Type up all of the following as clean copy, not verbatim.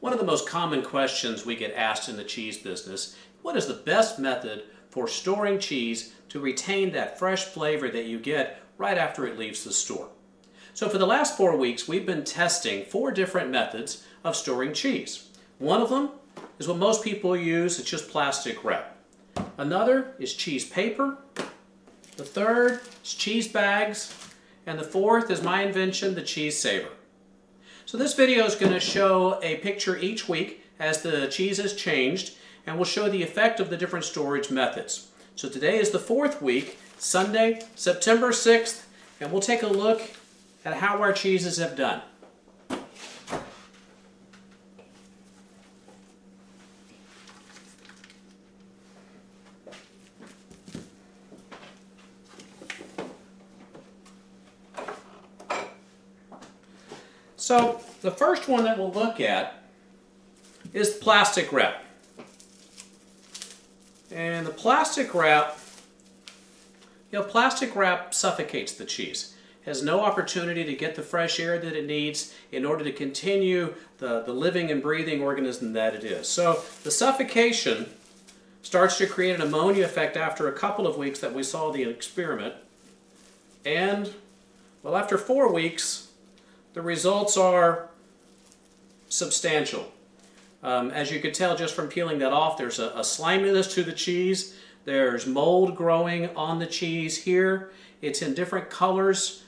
One of the most common questions we get asked in the cheese business, what is the best method for storing cheese to retain that fresh flavor that you get right after it leaves the store? So for the last 4 weeks, we've been testing 4 different methods of storing cheese. One of them is what most people use, it's just plastic wrap. Another is cheese paper. The third is cheese bags. And the fourth is my invention, the CheeseSaver. So this video is going to show a picture each week as the cheese has changed, and we'll show the effect of the different storage methods. So today is the 4th week, Sunday, September 6th, and we'll take a look at how our cheeses have done. So the first one that we'll look at is plastic wrap. And the plastic wrap, plastic wrap suffocates the cheese. It has no opportunity to get the fresh air that it needs in order to continue the living and breathing organism that it is. So the suffocation starts to create an ammonia effect after a couple of weeks that we saw the experiment. And, well, after 4 weeks, the results are substantial. As you could tell just from peeling that off, there's a sliminess to the cheese. There's mold growing on the cheese here. It's in different colors,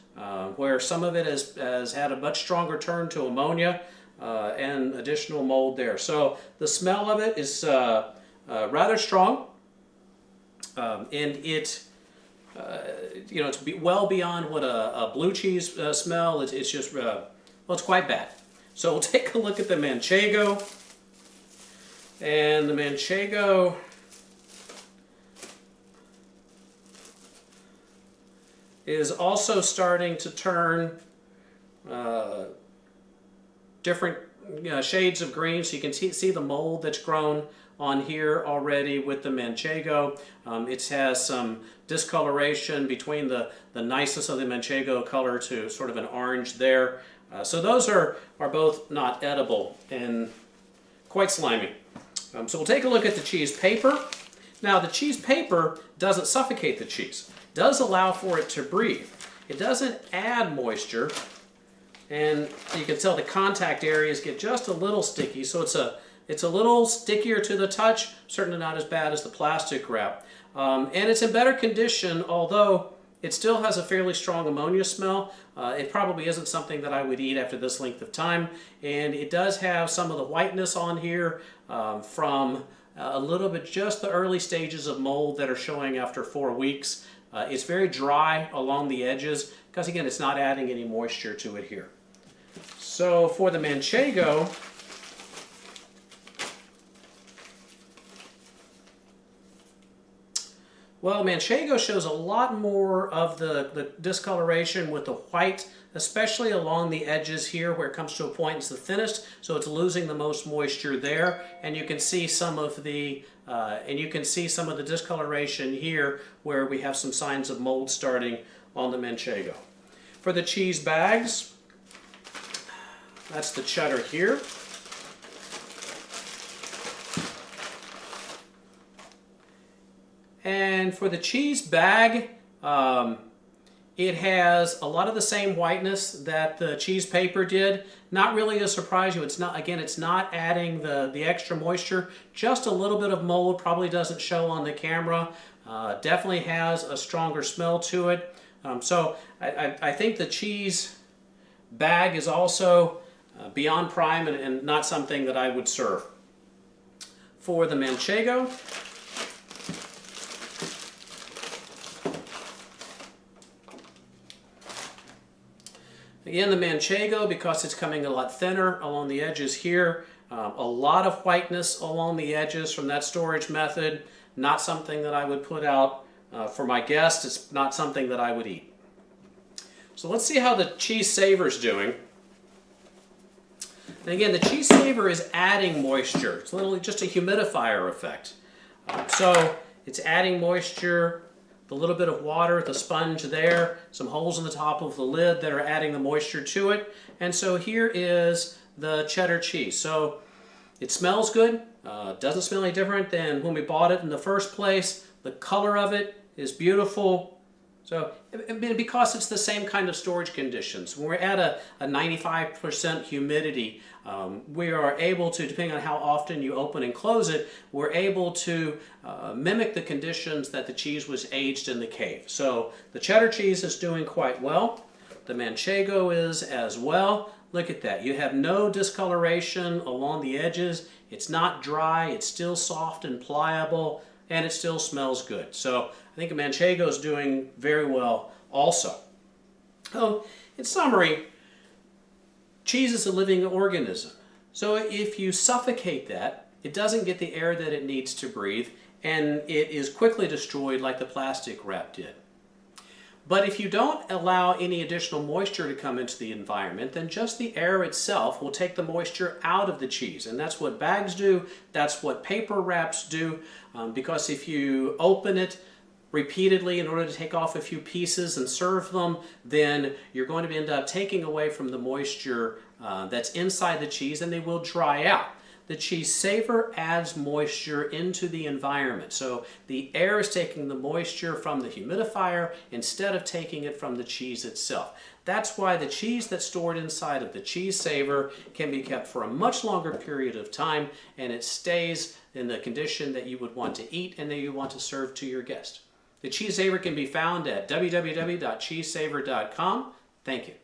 where some of it has had a much stronger turn to ammonia and additional mold there. So the smell of it is rather strong, and it's well beyond what a blue cheese smell. It's just, well, it's quite bad. So we'll take a look at the Manchego. And the Manchego is also starting to turn different shades of green. So you can see the mold that's grown on here already with the Manchego. It has some discoloration between the nicest of the Manchego color to sort of an orange there. So those are both not edible and quite slimy. So we'll take a look at the cheese paper. Now the cheese paper doesn't suffocate the cheese. It does allow for it to breathe. It doesn't add moisture, and you can tell the contact areas get just a little sticky, so it's a little stickier to the touch, certainly not as bad as the plastic wrap. And it's in better condition, although it still has a fairly strong ammonia smell. It probably isn't something that I would eat after this length of time. And it does have some of the whiteness on here from a little bit, just the early stages of mold that are showing after 4 weeks. It's very dry along the edges because, again, it's not adding any moisture to it here. So for the Manchego, well, Manchego shows a lot more of the discoloration with the white, especially along the edges here where it comes to a point it's the thinnest, so it's losing the most moisture there. And you can see some of the discoloration here where we have some signs of mold starting on the Manchego. For the cheese bags, that's the cheddar here. And for the cheese bag, it has a lot of the same whiteness that the cheese paper did. Not really a surprise. It's not adding the extra moisture. Just a little bit of mold, probably doesn't show on the camera. Definitely has a stronger smell to it. So I think the cheese bag is also beyond prime and not something that I would serve. For the Manchego, again, the Manchego, because it's coming a lot thinner along the edges here, a lot of whiteness along the edges from that storage method. Not something that I would put out for my guests. It's not something that I would eat. So let's see how the CheeseSaver is doing. And again, the CheeseSaver is adding moisture. It's literally just a humidifier effect. So it's adding moisture, the little bit of water, the sponge there, some holes in the top of the lid that are adding the moisture to it. And so here is the cheddar cheese. So It smells good. Doesn't smell any different than when we bought it in the first place. The color of it is beautiful. So, because it's the same kind of storage conditions, when we're at a 95% humidity, we are able to, depending on how often you open and close it, we're able to mimic the conditions that the cheese was aged in the cave. So the cheddar cheese is doing quite well. The manchego is as well. Look at that. You have no discoloration along the edges. It's not dry. It's still soft and pliable, and it still smells good. So I think the manchego is doing very well also. So in summary, cheese is a living organism. So if you suffocate that, it doesn't get the air that it needs to breathe, and it is quickly destroyed like the plastic wrap did. But if you don't allow any additional moisture to come into the environment, then just the air itself will take the moisture out of the cheese. And that's what bags do, that's what paper wraps do, because if you open it repeatedly in order to take off a few pieces and serve them, then you're going to end up taking away from the moisture that's inside the cheese, and they will dry out. The CheeseSaver adds moisture into the environment. So the air is taking the moisture from the humidifier instead of taking it from the cheese itself. That's why the cheese that's stored inside of the CheeseSaver can be kept for a much longer period of time, and it stays in the condition that you would want to eat and that you want to serve to your guest. The CheeseSaver can be found at www.cheesesaver.com. Thank you.